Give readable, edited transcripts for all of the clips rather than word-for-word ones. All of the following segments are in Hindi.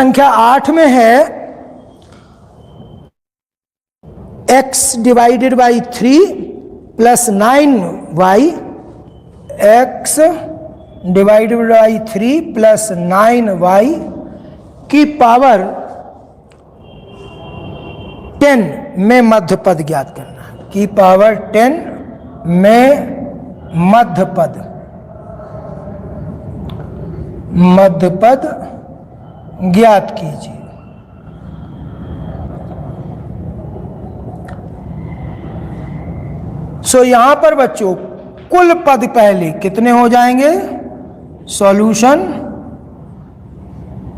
संख्या 8 में है x divided by 3 plus 9y, x divided by 3 plus 9y की पावर 10 में मध्य पद ज्ञात करना है। की पावर 10 में मध्य पद ज्ञात कीजिए। सो यहां पर बच्चों कुल पद पहले कितने हो जाएंगे? सॉल्यूशन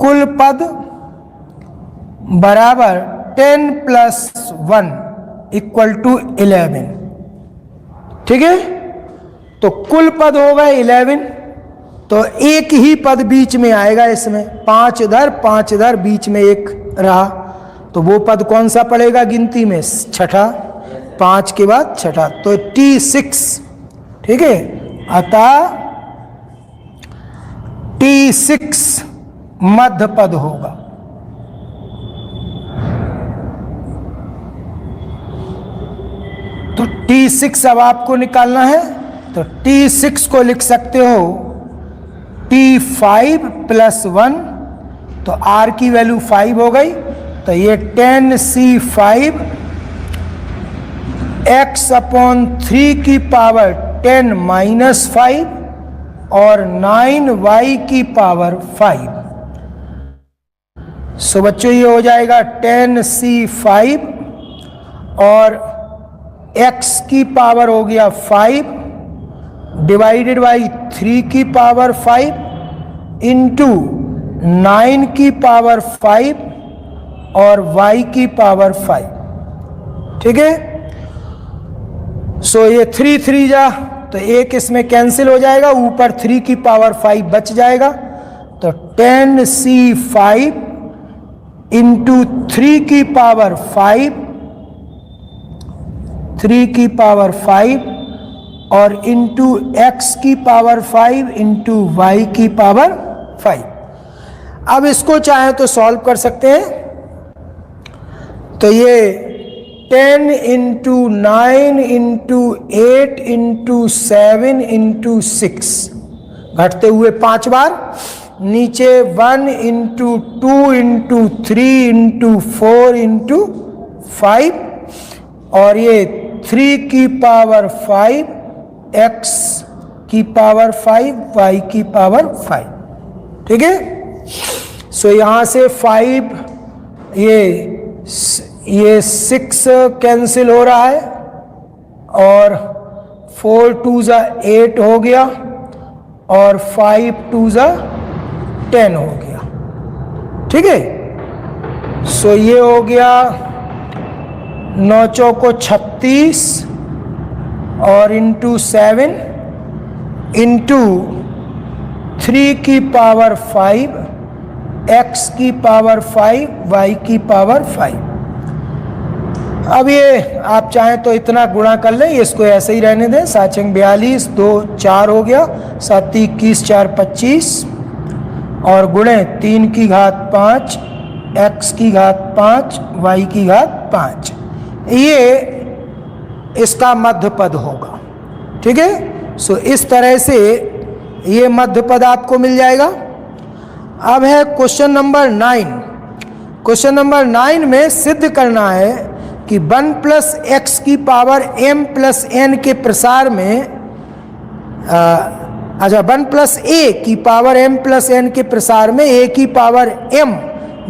कुल पद बराबर 10 प्लस 1 इक्वल टू 11। ठीक है, तो कुल पद होगा 11, तो एक ही पद बीच में आएगा इसमें, 5 इधर बीच में एक रहा, तो वो पद कौन सा पड़ेगा गिनती में? छठा, 5 के बाद छठा, तो T6। ठीक है, अतः T6 मध्य पद होगा। तो T6 अब आपको निकालना है, तो T6 को लिख सकते हो T5 प्लस 1, तो R की वैल्यू 5 हो गई, तो ये 10C5 x अपॉन 3 की पावर 10 माइनस 5 और 9y की पावर 5। सो बच्चों ये हो जाएगा 10C5 और x की पावर हो गया 5 डिवाइडेड बाई 3 की पावर 5 इंटू 9 की पावर 5 और y की पावर 5। ठीक है, सो ये 3 जा, तो एक इसमें कैंसिल हो जाएगा, ऊपर 3 की पावर 5 बच जाएगा, तो 10C5 इंटू 3 की पावर 5, 3 की पावर 5 और इंटू x की पावर 5 इंटू y की पावर 5। अब इसको चाहे तो सॉल्व कर सकते हैं, तो ये 10 इंटू 9 इंटू 8 इंटू 7 इंटू 6 घटते हुए 5 बार, नीचे 1 इंटू 2 इंटू 3 इंटू 4 इंटू 5 और ये 3 की पावर 5 x की पावर 5 y की पावर 5। ठीक है, सो यहां से 5 ये 6 कैंसिल हो रहा है और 4 2 जा 8 हो गया और 5 2 जा 10 हो गया। ठीक है, सो ये हो गया 9 चौको 36 और इंटू 7 इंटू 3 की पावर 5 x की पावर 5 y की पावर 5। अब ये आप चाहें तो इतना गुणा कर लें, इसको ऐसे ही रहने दें। 7 42 2 4 हो गया, 7 21 4 25 और गुणे 3 की घात 5 x की घात 5 y की घात 5, ये इसका मध्य पद होगा। ठीक है, सो इस तरह से ये मध्य पद आपको मिल जाएगा। अब है क्वेश्चन नंबर 9। क्वेश्चन नंबर 9 में सिद्ध करना है कि 1 प्लस एक्स की पावर m प्लस n के प्रसार में 1 प्लस a की पावर m प्लस n के प्रसार में a की पावर m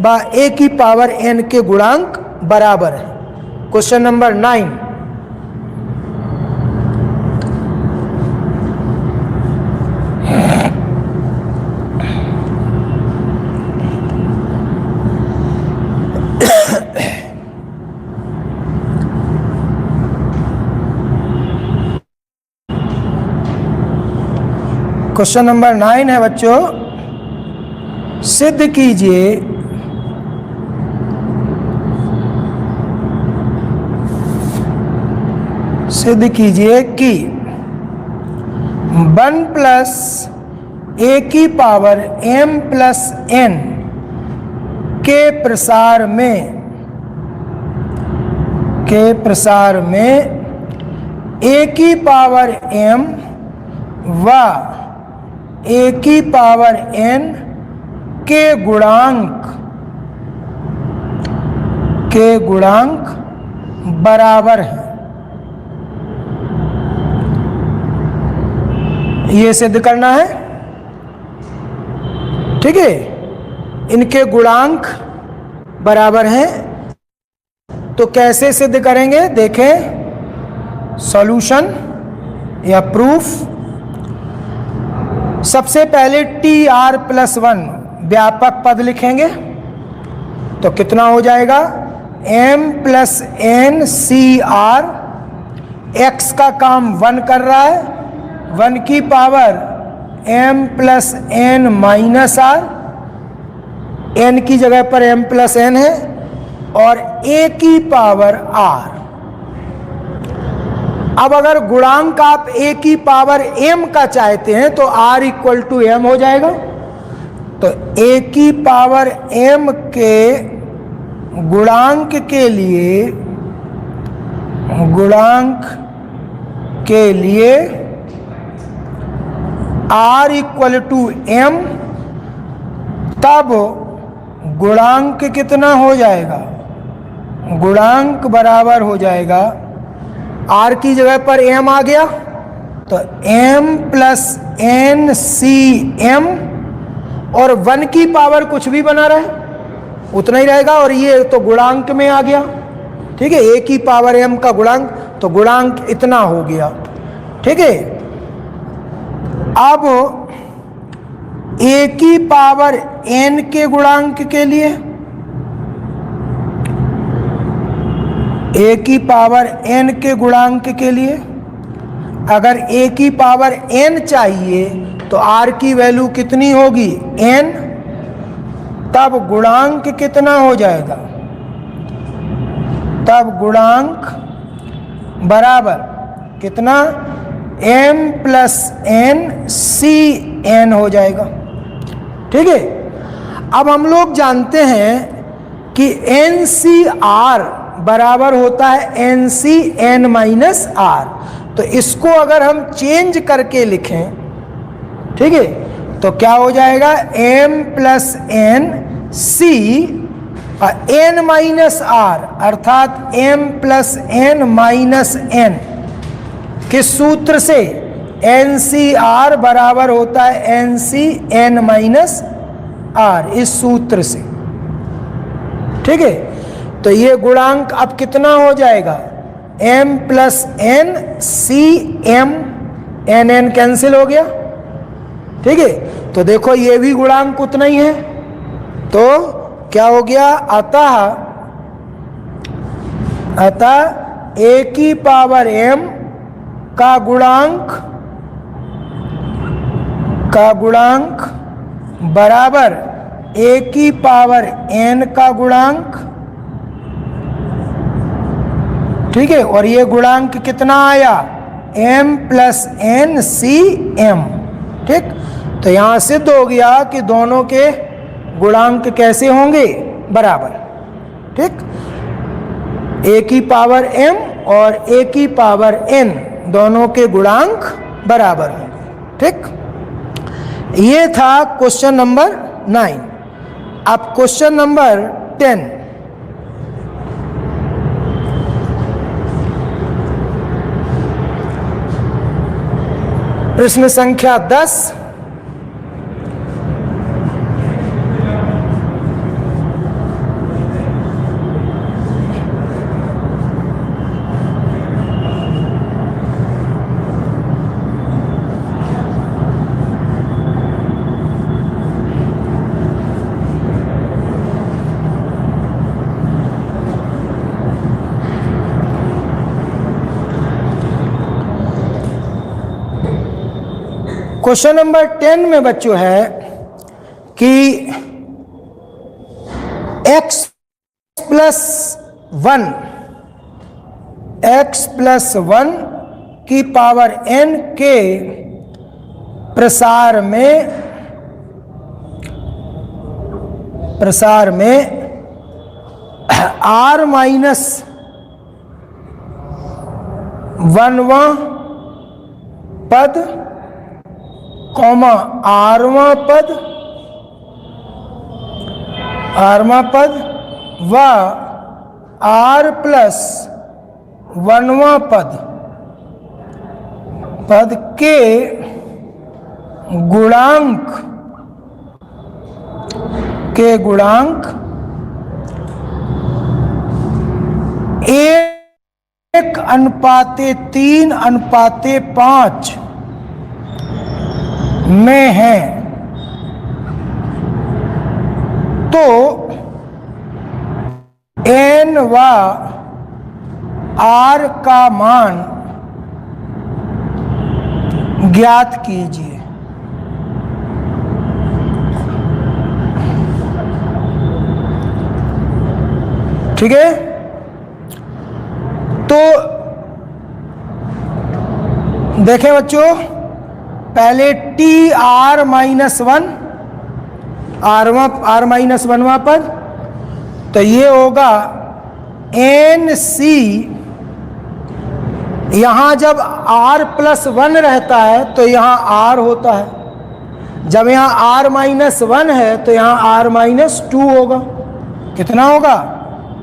व a की पावर n के गुणांक बराबर है। Question number 9। क्वेश्चन नंबर 9 है बच्चों, सिद्ध कीजिए कि 1 प्लस a की पावर m प्लस n के प्रसार में a की पावर m व a की पावर n के गुणांक बराबर हैं। ये सिद्ध करना है। ठीक है, इनके गुणांक बराबर हैं। तो कैसे सिद्ध करेंगे, देखें सॉल्यूशन या प्रूफ। सबसे पहले TR+1 व्यापक पद लिखेंगे तो कितना हो जाएगा, m+n(CR), x का काम 1 कर रहा है, 1 की पावर m+n-r, n की जगह पर m+n है, और a की पावर r। अब अगर गुणांक आप a की पावर m का चाहते हैं तो r = m हो जाएगा। तो a की पावर m के गुणांक के लिए r = m, तब गुणांक कितना हो जाएगा, गुणांक बराबर हो जाएगा, r की जगह पर m आ गया तो m+n(CM), और 1 की पावर कुछ भी बना रहे उतना ही रहेगा, और ये तो गुणांक में आ गया। ठीक है, a की पावर m का गुणांक, तो गुणांक इतना हो गया। ठीक है, अब a की पावर n के गुणांक के लिए, a की पावर n के गुणांक के लिए अगर a की पावर n चाहिए तो r की वैल्यू कितनी होगी, n, तब गुणांक कितना हो जाएगा, तब गुणांक बराबर कितना, m+n(CN) हो जाएगा। ठीक है, अब हम लोग जानते हैं कि NCR बराबर होता है NCn-r, तो इसको अगर हम चेंज करके लिखें, ठीक है, तो क्या हो जाएगा, m+n(C) n-r, अर्थात m+n-n किस सूत्र से, NCR बराबर होता है NCn-r, इस सूत्र से। ठीक है, तो ये गुणांक अब कितना हो जाएगा, m+n(CM), n कैंसिल हो गया। ठीक है, तो देखो ये भी गुणांक उतना ही है, तो क्या हो गया, अतः a की पावर m का गुणांक बराबर a की पावर n का गुणांक। ठीक है, और ये गुणांक कितना आया, m+n(CM). ठीक, तो यहां सिद्ध हो गया कि दोनों के गुणांक कैसे होंगे, बराबर। ठीक, a की पावर m और a की पावर n दोनों के गुणांक बराबर होंगे। ठीक, ये था क्वेश्चन नंबर 9। अब क्वेश्चन नंबर 10, प्रश्न संख्या 10। क्वेश्चन नंबर 10 में बच्चों है कि x+1 की पावर n के प्रसार में प्रसार में r माइनस 1वां पद कॉमा rवां पद व r प्लस 1वां पद के गुणांक 1:3:5 में है, तो n व r का मान ज्ञात कीजिए। ठीक है, तो देखें बच्चों, पहले T R minus 1 R minus 1वां पद, तो ये होगा एन सी। यहां जब r प्लस 1 रहता है तो यहां r होता है, जब यहां r माइनस 1 है तो यहां r माइनस 2 होगा। कितना होगा?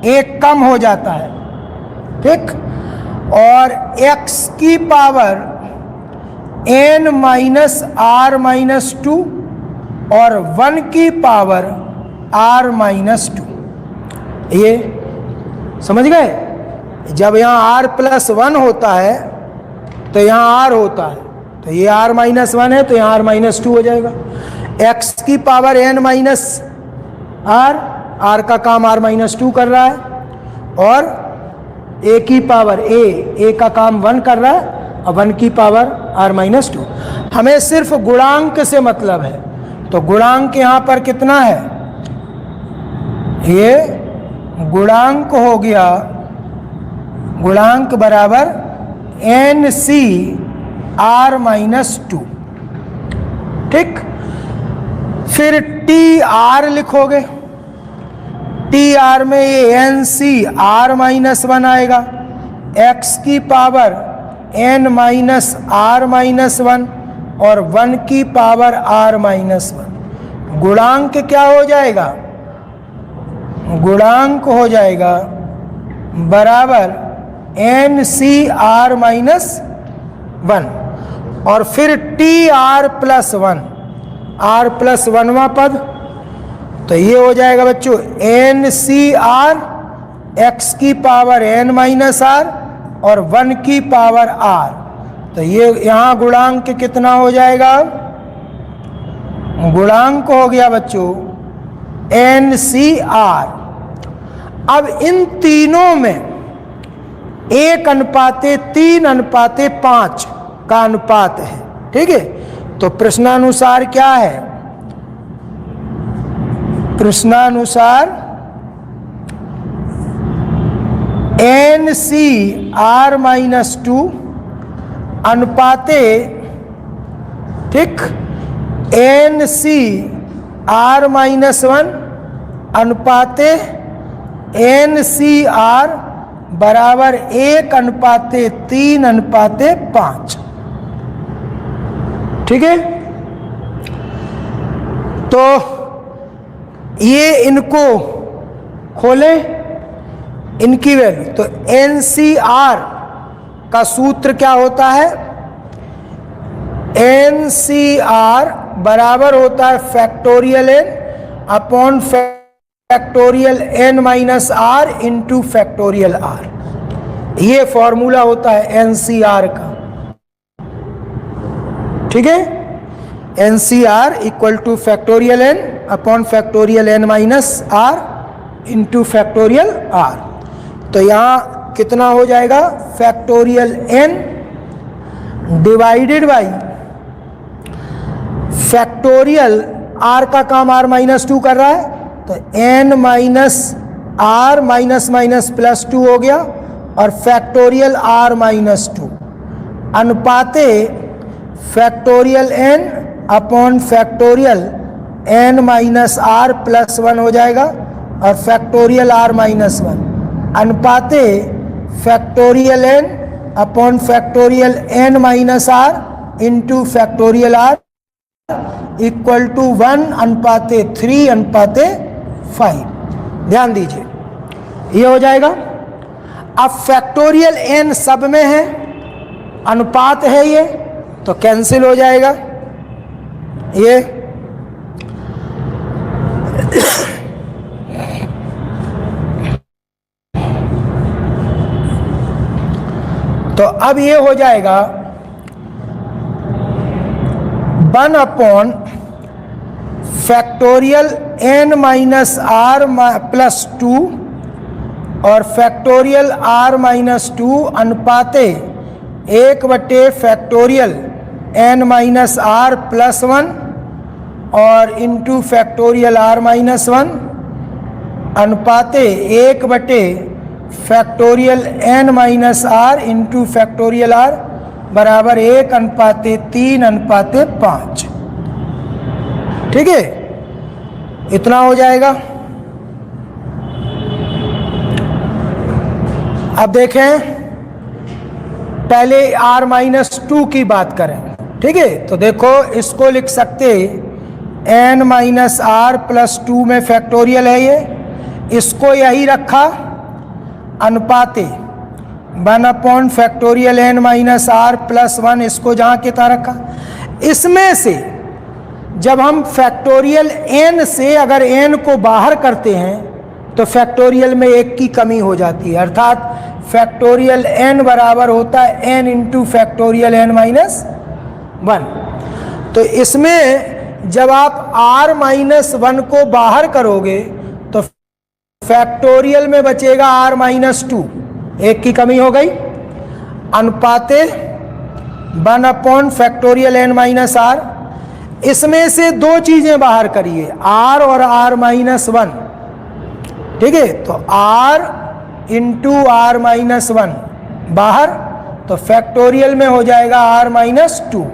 1 कम हो जाता है। ठीक, और x की power n minus r minus 2 और 1 की पावर r माइनस 2। ये समझ गए? जब यहाँ r प्लस 1 होता है तो यहाँ r होता है, तो ये r माइनस 1 है तो यहाँ r माइनस 2 हो जाएगा। x की पावर n माइनस r का काम r माइनस 2 कर रहा है, और a की पावर a का काम 1 कर रहा है, और 1 की पावर r माइनस 2। हमें सिर्फ गुणांक से मतलब है, तो गुणांक यहाँ पर कितना है? ये गुणांक हो गया, गुणांक बराबर एन सी आर माइनस 2। ठीक, फिर टी आर लिखोगे, टी आर में ये एन सी आर माइनस 1 आएगा, एक्स की power N minus are minus 1 और 1 की पावर आर माइनस 1। गुणांक क्या हो जाएगा? गुणांक हो जाएगा बराबर एन सी आर माइनस 1, और फिर T R plus 1, R plus 1वां पद, तो ये हो जाएगा बच्चों एन सी आर एक्स की पावर एन माइनस आर और 1 की पावर आर। तो ये यहाँ गुणांक कितना हो जाएगा? गुणांक हो गया बच्चों एन सी आर। अब इन तीनों में 1:3:5 का अनुपात है। ठीक है, तो प्रश्नानुसार क्या है? प्रश्नानुसार एन सी आर माइनस 2 अनुपाते, ठीक, एन सी आर माइनस 1 अनुपाते एन सी आर बराबर 1:3:5। ठीक है, तो ये इनको खोलें, इनकी वैल्यू, तो एन सी आर का सूत्र क्या होता है? एन सी आर बराबर होता है factorial n upon factorial n minus are into factorial r. ये फॉर्मूला होता है एन सी आर का। ठीक है, n C r equal to factorial n upon factorial n minus are into factorial r. तो यहाँ कितना हो जाएगा? Factorial n divided by factorial r का काम r माइनस 2 कर रहा है, तो n minus are minus minus plus 2 हो गया, और फैक्टोरियल r माइनस 2 अनुपाते factorial n upon factorial n minus are plus 1 हो जाएगा और फैक्टोरियल r माइनस 1 अनुपाते factorial n upon factorial n minus are into factorial r equal to 1 अनुपाते 3 अनुपाते 5। ध्यान दीजिए, ये हो जाएगा। अब फैक्टोरियल n सब में है, अनुपात है ये, तो कैंसिल हो जाएगा ये। तो अब ये हो जाएगा 1 upon factorial n minus are plus 2 और फैक्टोरियल r माइनस 2 अनुपाते 1 factorial n minus are plus 1 और इंटू फैक्टोरियल r माइनस 1 अनुपाते 1 factorial n minus are into factorial r बराबर 1 अनुपाते 3 अनुपाते 5। ठीक है, इतना हो जाएगा। अब देखें, पहले r माइनस 2 की बात करें। ठीक है, तो देखो इसको लिख सकते n माइनस आर प्लस 2 में फैक्टोरियल है ये, इसको यही रखा अनुपाते 1 upon factorial n minus are plus 1, इसको जहाँ के तहाँ रखा। इसमें से जब हम फैक्टोरियल n से अगर n को बाहर करते हैं तो फैक्टोरियल में 1 की कमी हो जाती है, अर्थात फैक्टोरियल n बराबर होता है n into factorial n minus 1। तो इसमें जब आप r माइनस 1 को बाहर करोगे तो फैक्टोरियल में बचेगा r माइनस 2, 1 की कमी हो गई, अनुपाते 1 upon factorial n minus r. इसमें से 2 चीजें बाहर करिए, r और r माइनस 1। ठीक है, तो r इंटू r माइनस 1 बाहर, तो फैक्टोरियल में हो जाएगा r माइनस 2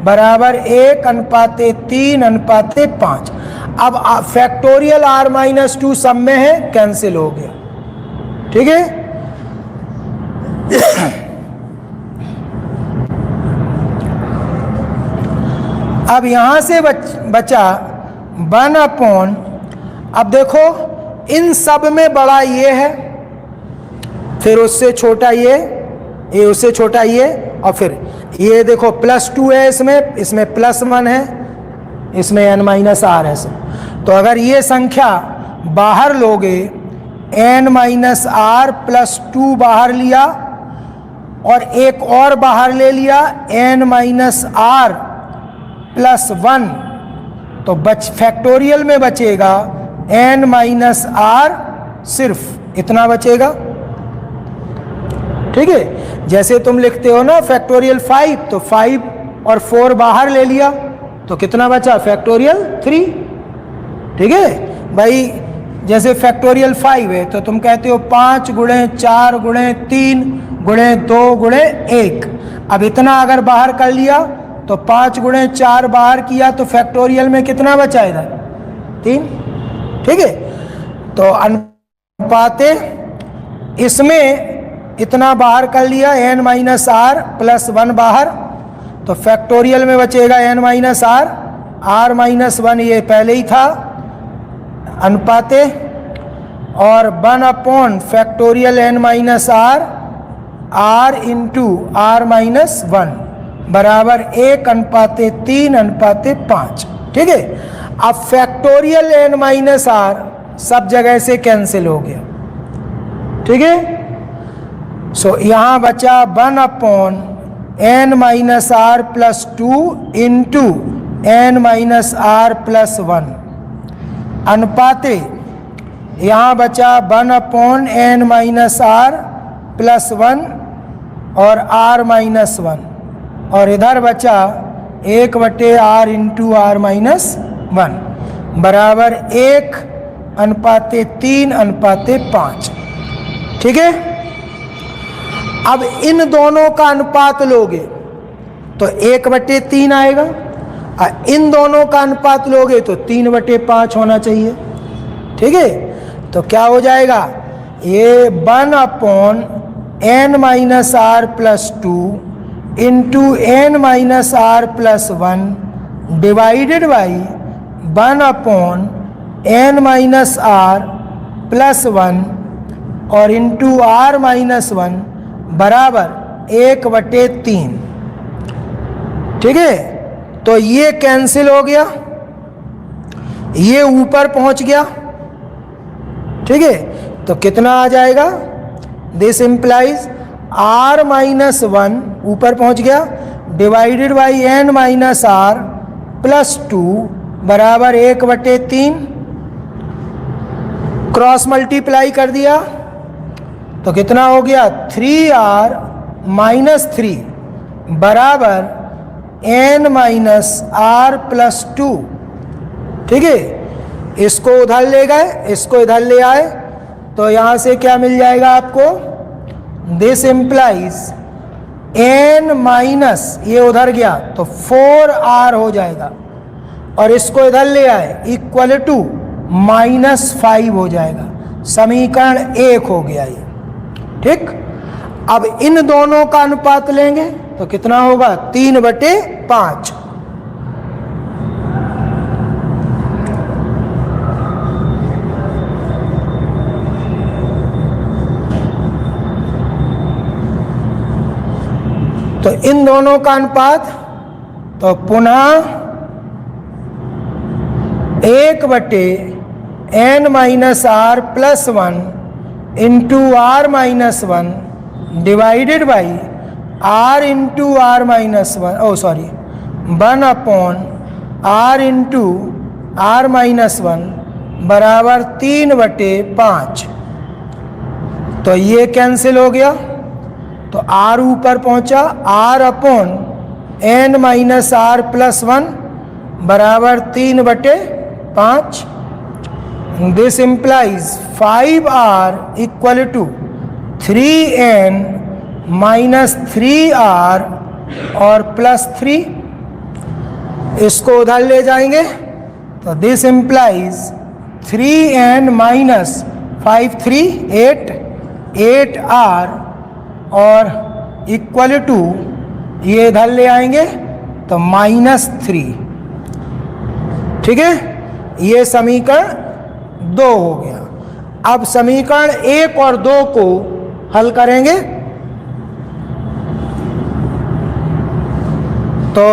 बराबर 1 अनुपाते 3 अनुपाते 5। अब फैक्टोरियल r माइनस 2 सब में है, कैंसिल हो गया। ठीक है, अब यहां से बचा 1 अपॉन, अब देखो इन सब में बड़ा ये है, फिर उससे छोटा ये उससे छोटा ये, और फिर ये देखो प्लस 2 है, इसमें प्लस 1 है, इसमें n माइनस आर है। तो अगर ये संख्या बाहर लोगे, n माइनस आर प्लस 2 बाहर लिया और एक और बाहर ले लिया n माइनस आर प्लस 1, तो फैक्टोरियल में बचेगा n माइनस आर, सिर्फ इतना बचेगा। ठीक है, जैसे तुम लिखते हो ना फैक्टोरियल 5, तो 5 और 4 बाहर ले लिया तो कितना बचा, फैक्टोरियल 3। ठीक है भाई, जैसे फैक्टोरियल 5 है तो तुम कहते हो 5 गुणे 4 गुणे 3 गुणे 2 गुणे 1। अब इतना अगर बाहर कर लिया तो 5 गुणे 4 बाहर किया तो फैक्टोरियल में कितना बचा इधर, 3। ठीक है, तो अनुपाते इसमें इतना बाहर कर लिया n माइनस आर प्लस 1 बाहर, तो फैक्टोरियल में बचेगा n minus r, r minus 1 ये पहले ही था, अनुपाते और 1 upon factorial n minus r, r into r minus 1 बराबर 1 अनुपाते 3 अनुपाते 5। ठीक है, अब फैक्टोरियल n माइनस आर सब जगह से कैंसिल हो गया। ठीक है, सो यहाँ बचा 1 upon n minus are plus 2 into n minus are plus 1 अनुपाते यहाँ बचा 1 upon n minus are plus 1 और r माइनस 1, और इधर बचा 1/r इंटू r माइनस 1 बराबर 1 अनुपाते 3 अनुपाते 5। ठीक है, अब इन दोनों का अनुपात लोगे तो 1/3 आएगा, इन दोनों का अनुपात लोगे तो 3/5 होना चाहिए। ठीक है, तो क्या हो जाएगा, ये 1/n-r+2 into n-r+1 divided by 1/n-r+1 और इंटू r-1 बराबर 1/3। ठीक है, तो ये कैंसिल हो गया, ये ऊपर पहुंच गया। ठीक है, तो कितना आ जाएगा, दिस इंप्लाइज r-1 ऊपर पहुंच गया डिवाइडेड बाई n-r+2 बराबर 1/3। क्रॉस मल्टीप्लाई कर दिया तो कितना हो गया, 3r-3 बराबर n-r+2। ठीक है, इसको उधर ले गए, इसको इधर ले आए, तो यहाँ से क्या मिल जाएगा आपको, दिस इंप्लाइज n- ये उधर गया तो 4r हो जाएगा, और इसको इधर ले आए इक्वल टू -5 हो जाएगा। समीकरण 1 हो गया ये। ठीक, अब इन दोनों का अनुपात लेंगे तो कितना होगा, 3/5। तो इन दोनों का अनुपात, तो पुनः 1/n-r+1 into r-1 divided by r into r-1, 1/r into r-1 बराबर 3/5। तो ये कैंसिल हो गया, तो r ऊपर पहुंचा, r/n-r+1 बराबर 3/5। This implies 5r equal to 3n-3r और +3। इसको उधर ले जाएंगे तो दिस इंप्लाइज 3n-5 3 8r और इक्वल टू, ये इधर ले आएंगे तो -3। ठीक है, ये समीकरण 2 हो गया। अब समीकरण 1 और 2 को हल करेंगे तो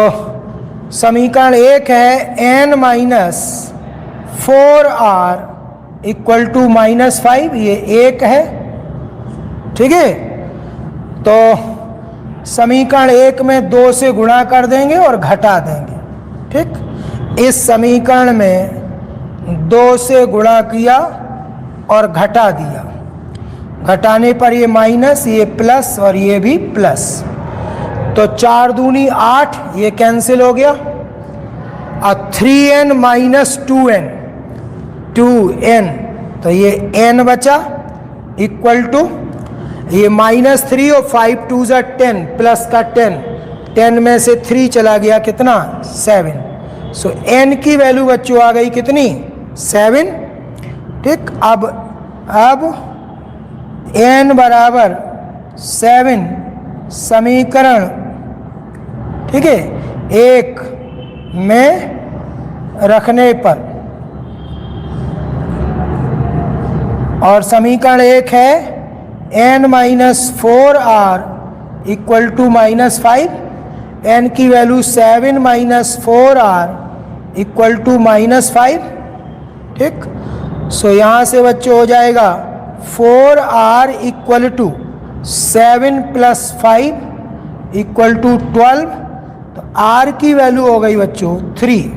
समीकरण 1 है n-4r इक्वल टू -5, ये 1 है। ठीक है, तो समीकरण 1 में 2 से गुणा कर देंगे और घटा देंगे। ठीक, इस समीकरण में 2 से गुणा किया और घटा दिया, घटाने पर ये माइनस, ये प्लस और ये भी प्लस, तो 4 दूनी 8, ये कैंसिल हो गया। और 3n-2n 2n, तो ये n बचा इक्वल टू ये -3 और 5 2 10 प्लस का 10 में से 3 चला गया, कितना 7। सो n की वैल्यू बच्चों आ गई कितनी, 7। ठीक, अब n बराबर 7 समीकरण, ठीक है, 1 में रखने पर, और समीकरण 1 है n-4r इक्वल टू -5, n की वैल्यू 7 - 4r इक्वल टू -5। ठीक, सो यहाँ से बच्चों हो जाएगा 4r equal to 7 + 5 equal to 12, तो r की वैल्यू हो गई बच्चों 3।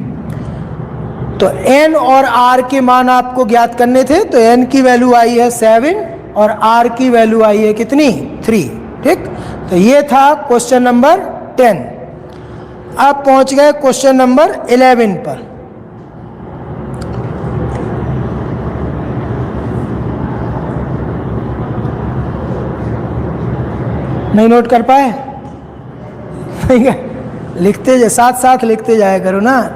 तो n और r के मान आपको ज्ञात करने थे, तो n की वैल्यू आई है 7 और r की वैल्यू आई है कितनी, 3। ठीक, तो ये था क्वेश्चन नंबर 10। अब पहुंच गए क्वेश्चन नंबर 11 पर। नहीं नोट कर पाए? ठीक है, लिखते साथ साथ लिखते जाया करो ना,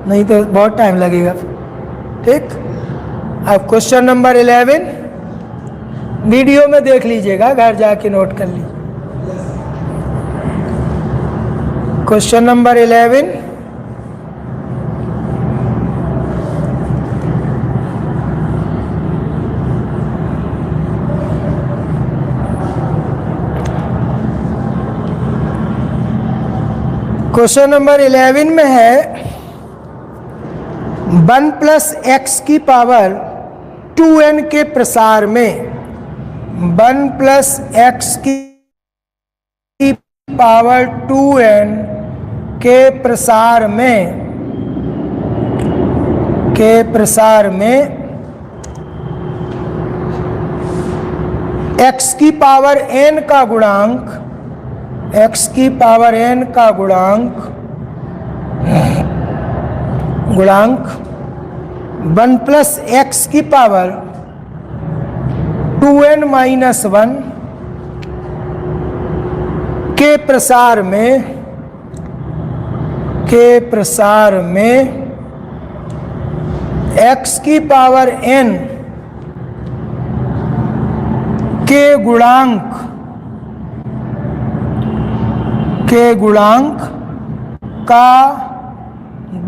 नहीं तो बहुत टाइम लगेगा। ठीक, अब क्वेश्चन नंबर 11 वीडियो में देख लीजिएगा, घर जाके नोट कर लीजिए। क्वेश्चन नंबर 11, क्वेश्चन नंबर 11 में है 1 प्लस एक्स की पावर 2n के प्रसार में 1 प्लस एक्स की पावर 2n के प्रसार में x की पावर n का गुणांक 1 प्लस एक्स की पावर 2n माइनस 1 के प्रसार में x की पावर n के गुणांक का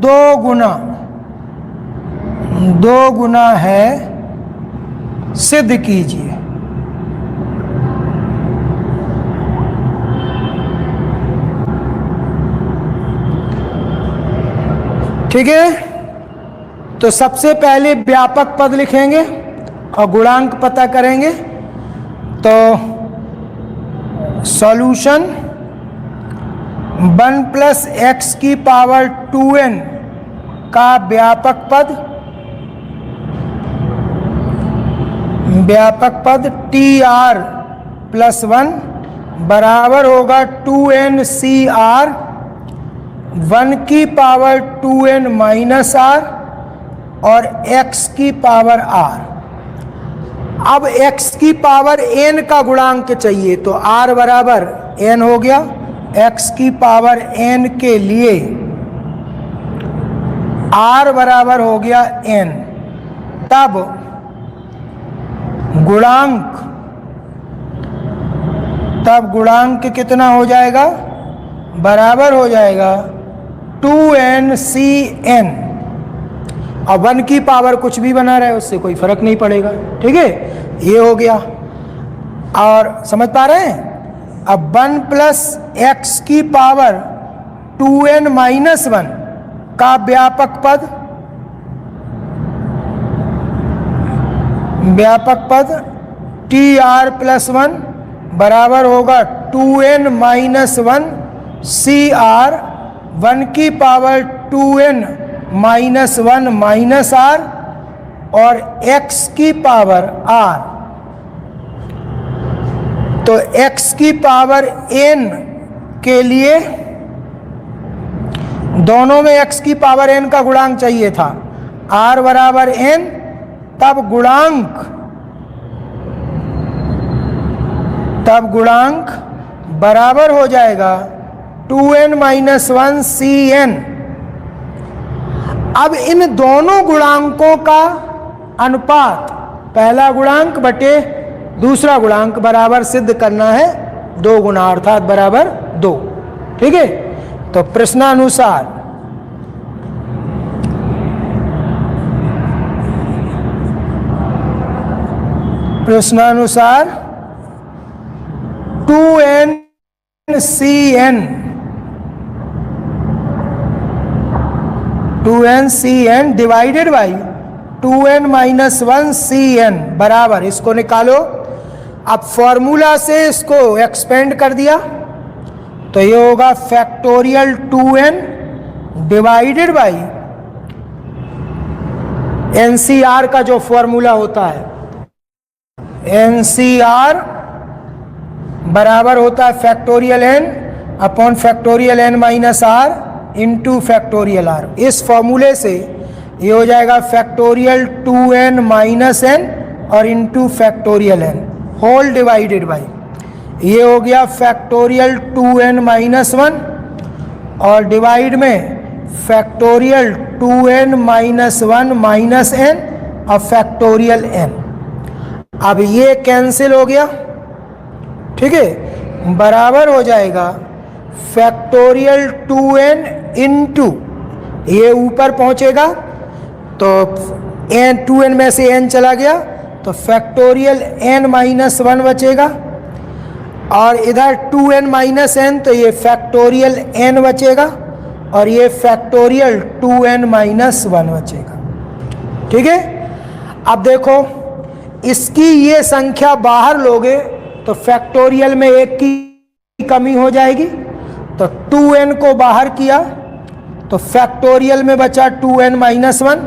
2 गुना है, सिद्ध कीजिए। ठीक है, तो सबसे पहले व्यापक पद लिखेंगे और गुणांक पता करेंगे। तो सॉल्यूशन 1 प्लस एक्स की पावर 2n का व्यापक tr प्लस 1 बराबर होगा 2ncr 1 की पावर 2n माइनस r और x की पावर r। अब x की पावर n का गुणांक चाहिए, तो r बराबर n हो गया। x की पावर n के लिए r बराबर हो गया n, तब गुणांक कितना हो जाएगा, बराबर हो जाएगा 2ncn। अब 1 की पावर कुछ भी बना रहे उससे कोई फर्क नहीं पड़ेगा। ठीक है, ये हो गया। और समझ पा रहे हैं? अब 1 प्लस एक्स की पावर 2n माइनस 1 का व्यापक पद tr प्लस 1 बराबर होगा 2n माइनस 1 cr 1 की power 2n minus 1 minus r और x की पावर r। तो x की पावर n के लिए दोनों में x की पावर n का गुणांक चाहिए था, r बराबर n, तब गुणांक बराबर हो जाएगा 2n माइनस 1 cn। अब इन दोनों गुणांकों का अनुपात पहला गुणांक बटे दूसरा गुणांक बराबर सिद्ध करना है 2 गुना, अर्थात बराबर 2। ठीक है, तो प्रश्नानुसार प्रश्नानुसार 2ncn divided by 2n minus 1 cn बराबर, इसको निकालो। अब फॉर्मूला से इसको एक्सपेंड कर दिया तो ये होगा factorial 2n divided by NCR का जो फॉर्मूला होता है, एनसीआर बराबर होता है factorial n upon factorial n minus r into factorial r। इस फॉर्मूले से ये हो जाएगा फैक्टोरियल 2n माइनस n और into factorial n whole divided by, ये हो गया फैक्टोरियल 2n माइनस 1 और डिवाइड में factorial 2n minus 1 minus n और फैक्टोरियल n। अब ये कैंसिल हो गया, ठीक है, बराबर हो जाएगा फैक्टोरियल 2n इंटू, ये ऊपर पहुंचेगा तो n 2n में से n चला गया तो फैक्टोरियल n माइनस 1 बचेगा, और इधर 2n माइनस n तो ये फैक्टोरियल n बचेगा, और ये फैक्टोरियल 2n माइनस 1 बचेगा। ठीक है, अब देखो इसकी ये संख्या बाहर लोगे तो फैक्टोरियल में एक की कमी हो जाएगी, तो 2n को बाहर किया तो फैक्टोरियल में बचा 2n minus 1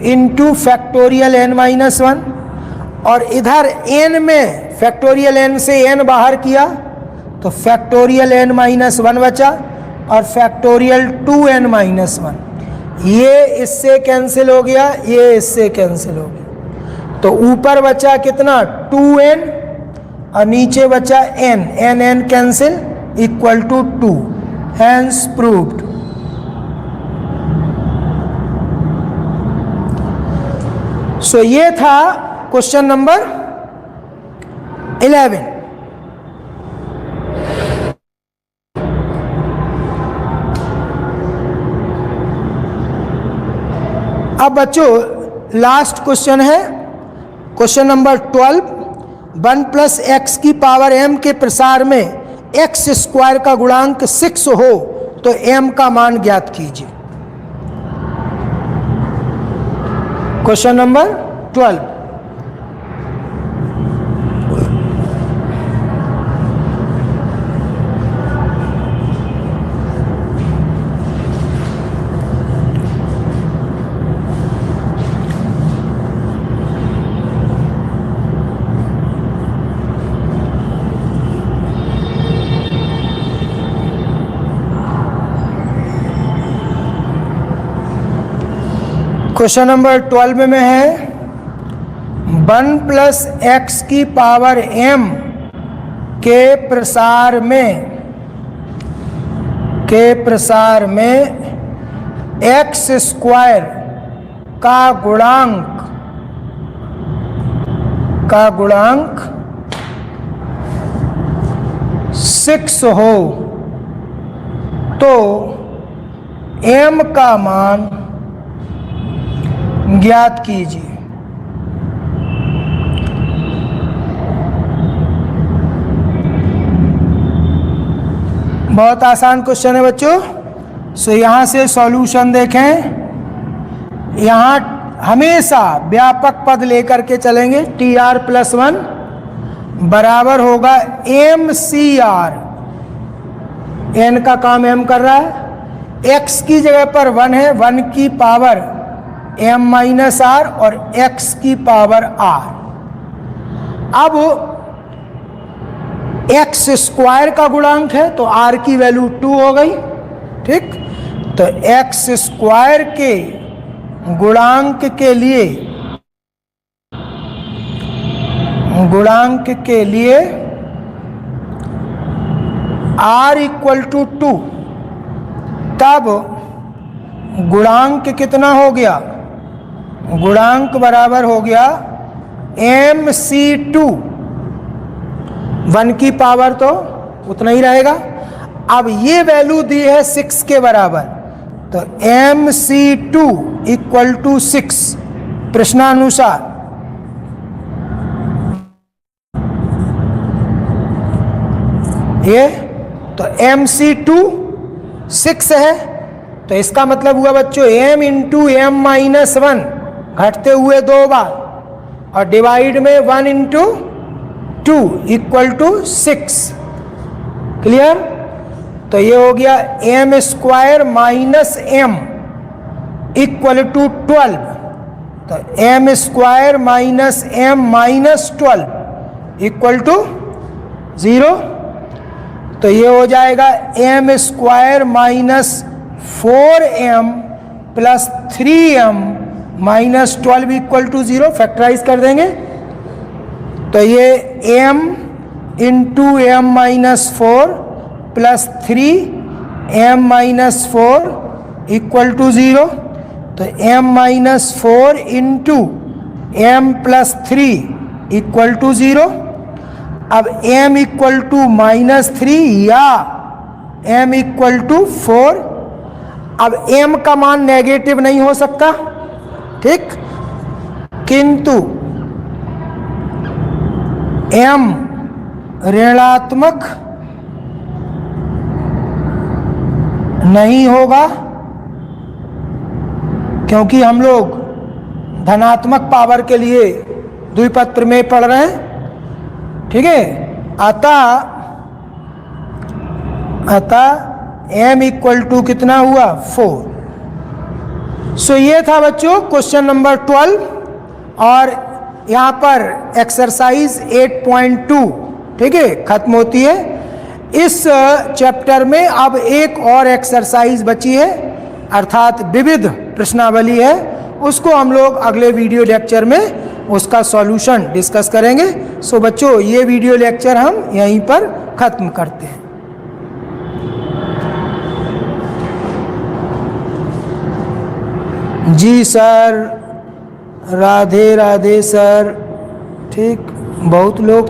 into factorial n minus 1, और इधर n में फैक्टोरियल n से n बाहर किया तो फैक्टोरियल n माइनस 1 बचा और फैक्टोरियल 2n माइनस 1। ये इससे कैंसिल हो गया, ये इससे कैंसिल हो गया, तो ऊपर बचा कितना 2n और नीचे बचा n, n cancel equal to 2, hence proved. So ये था क्वेश्चन नंबर 11। अब बच्चों लास्ट क्वेश्चन है क्वेश्चन नंबर 12। 1 प्लस एक्स की पावर m के प्रसार में एक्स स्क्वायर का गुणांक 6 हो तो m का मान ज्ञात कीजिए। Question number 12। क्वेश्चन नंबर 12 में है 1 प्लस एक्स की पावर m के प्रसार में एक्स स्क्वायर का गुणांक 6 हो तो m का मान ज्ञात कीजिए। बहुत आसान क्वेश्चन है बच्चों। सो यहां से सॉल्यूशन देखें, यहां हमेशा व्यापक पद लेकर के चलेंगे। tr+1 बराबर होगा mcr, n का काम m कर रहा है, x की जगह पर 1 है, 1 की पावर m माइनस आर और x की पावर r। अब x स्क्वायर का गुणांक है तो r की वैल्यू 2 हो गई, ठीक। तो x स्क्वायर के गुणांक के लिए r इक्वल टू 2, तब गुणांक कितना हो गया, गुणांक बराबर हो गया mc2, 1 की पावर तो उतना ही रहेगा। अब ये वैल्यू दी है 6 के बराबर, तो mc2 इक्वल टू 6 प्रश्नानुसार। ये तो mc2 6 है, तो इसका मतलब हुआ बच्चों m इंटू m माइनस 1 घटते हुए 2 बार और डिवाइड में 1 इंटू 2 इक्वल टू 6। क्लियर। तो ये हो गया m square minus m equal to 12, तो m square minus m minus 12 equal to 0। तो ये हो जाएगा m square minus 4m plus 3m minus 12 equal to 0। Factorise कर देंगे तो ये m into m minus 4 plus 3 m minus 4 equal to 0, तो m minus 4 into m plus 3 equal to 0। अब m इक्वल टू माइनस 3 या m इक्वल टू 4। अब m का मान नेगेटिव नहीं हो सकता, ठीक, किंतु m ऋणात्मक नहीं होगा, क्योंकdem हम लोग धनात्मक पावर के लिए द्विपत्र में पढ़ रहे हैं, ठीक है। अतः m इक्वल टू कितना हुआ 4। सो ये था बच्चों क्वेश्चन नंबर 12। और यहाँ पर एक्सरसाइज 8.2, ठीक है, खत्म होती है। इस चैप्टर में अब एक और एक्सरसाइज बची है, अर्थात विविध प्रश्नावली है। उसको हम लोग अगले वीडियो लेक्चर में उसका सॉल्यूशन डिस्कस करेंगे। सो बच्चों ये वीडियो लेक्चर हम यहीं पर खत्म करते हैं। जी सर, राधे राधे सर, ठीक, बहुत लोग